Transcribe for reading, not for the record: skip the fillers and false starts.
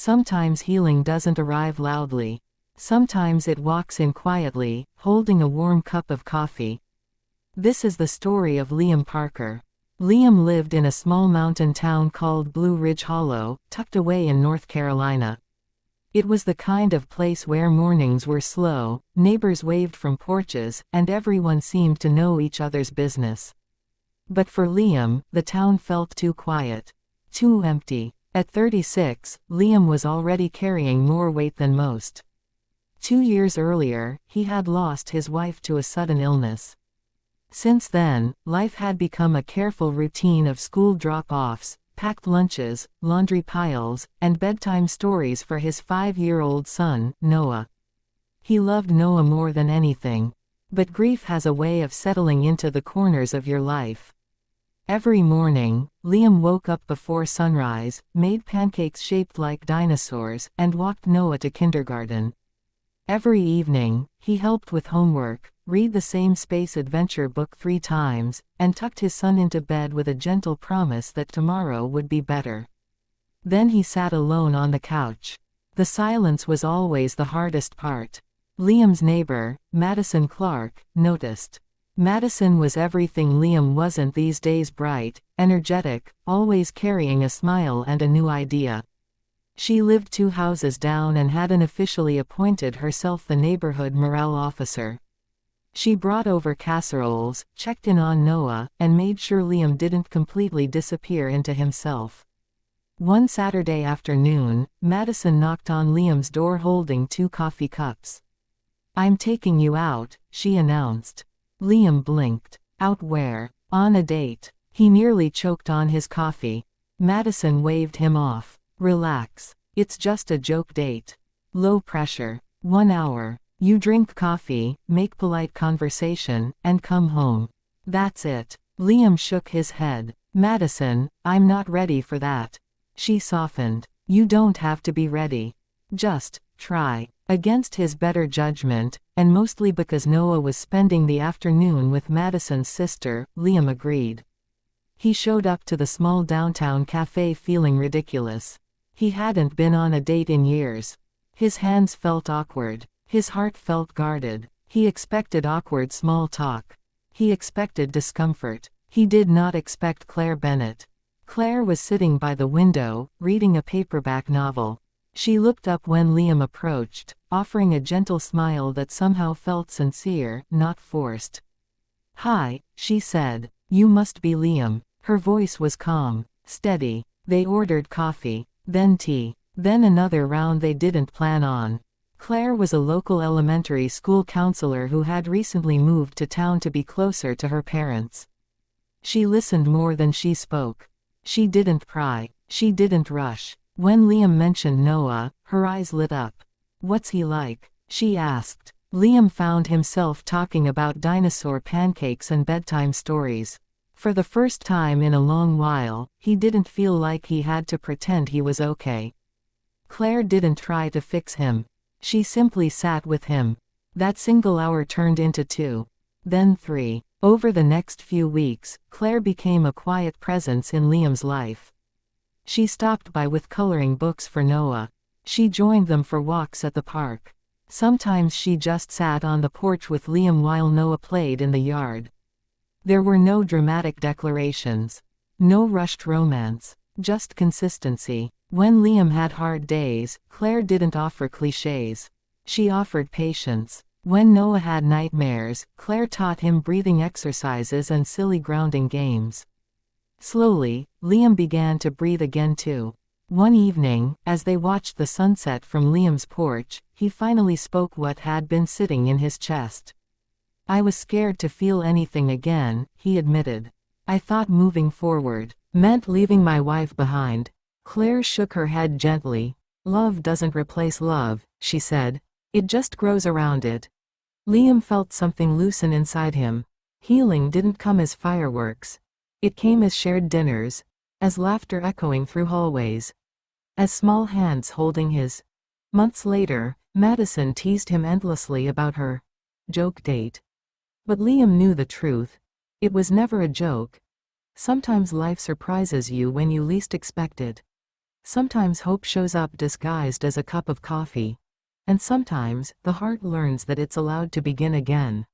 Sometimes healing doesn't arrive loudly. Sometimes it walks in quietly, holding a warm cup of coffee. This is the story of Liam Parker. Liam lived in a small mountain town called Blue Ridge Hollow, tucked away in North Carolina. It was the kind of place where mornings were slow, neighbors waved from porches, and everyone seemed to know each other's business. But for Liam, the town felt too quiet. Too empty. At 36, Liam was already carrying more weight than most. 2 years earlier, he had lost his wife to a sudden illness. Since then, life had become a careful routine of school drop-offs, packed lunches, laundry piles, and bedtime stories for his 5-year-old son, Noah. He loved Noah more than anything. But grief has a way of settling into the corners of your life. Every morning, Liam woke up before sunrise, made pancakes shaped like dinosaurs, and walked Noah to kindergarten. Every evening, he helped with homework, read the same space adventure book 3 times, and tucked his son into bed with a gentle promise that tomorrow would be better. Then he sat alone on the couch. The silence was always the hardest part. Liam's neighbor, Madison Clark, noticed. Madison was everything Liam wasn't these days: bright, energetic, always carrying a smile and a new idea. She lived 2 houses down and had unofficially appointed herself the neighborhood morale officer. She brought over casseroles, checked in on Noah, and made sure Liam didn't completely disappear into himself. One Saturday afternoon, Madison knocked on Liam's door holding 2 coffee cups. "I'm taking you out," she announced. Liam blinked. Out where? On a date. He nearly choked on his coffee. Madison waved him off. "Relax. It's just a joke date. Low pressure. 1 hour. You drink coffee, make polite conversation, and come home. That's it." Liam shook his head. "Madison, I'm not ready for that." She softened. "You don't have to be ready. Just try." Against his better judgment, and mostly because Noah was spending the afternoon with Madison's sister, Liam agreed. He showed up to the small downtown cafe feeling ridiculous. He hadn't been on a date in years. His hands felt awkward. His heart felt guarded. He expected awkward small talk. He expected discomfort. He did not expect Claire Bennett. Claire was sitting by the window, reading a paperback novel. She looked up when Liam approached, offering a gentle smile that somehow felt sincere, not forced. "Hi," she said. "You must be Liam." Her voice was calm, steady. They ordered coffee, then tea, then another round they didn't plan on. Claire was a local elementary school counselor who had recently moved to town to be closer to her parents. She listened more than she spoke. She didn't pry. She didn't rush. When Liam mentioned Noah, her eyes lit up. "What's he like?" she asked. Liam found himself talking about dinosaur pancakes and bedtime stories. For the first time in a long while, he didn't feel like he had to pretend he was okay. Claire didn't try to fix him. She simply sat with him. That single hour turned into 2. Then 3. Over the next few weeks, Claire became a quiet presence in Liam's life. She stopped by with coloring books for Noah. She joined them for walks at the park. Sometimes she just sat on the porch with Liam while Noah played in the yard. There were no dramatic declarations. No rushed romance. Just consistency. When Liam had hard days, Claire didn't offer cliches. She offered patience. When Noah had nightmares, Claire taught him breathing exercises and silly grounding games. Slowly, Liam began to breathe again too. One evening, as they watched the sunset from Liam's porch, he finally spoke what had been sitting in his chest. "I was scared to feel anything again," he admitted. "I thought moving forward meant leaving my wife behind." Claire shook her head gently. "Love doesn't replace love," she said. "It just grows around it." Liam felt something loosen inside him. Healing didn't come as fireworks. It came as shared dinners, as laughter echoing through hallways, as small hands holding his. Months later, Madison teased him endlessly about her joke date. But Liam knew the truth. It was never a joke. Sometimes life surprises you when you least expect it. Sometimes hope shows up disguised as a cup of coffee. And sometimes, the heart learns that it's allowed to begin again.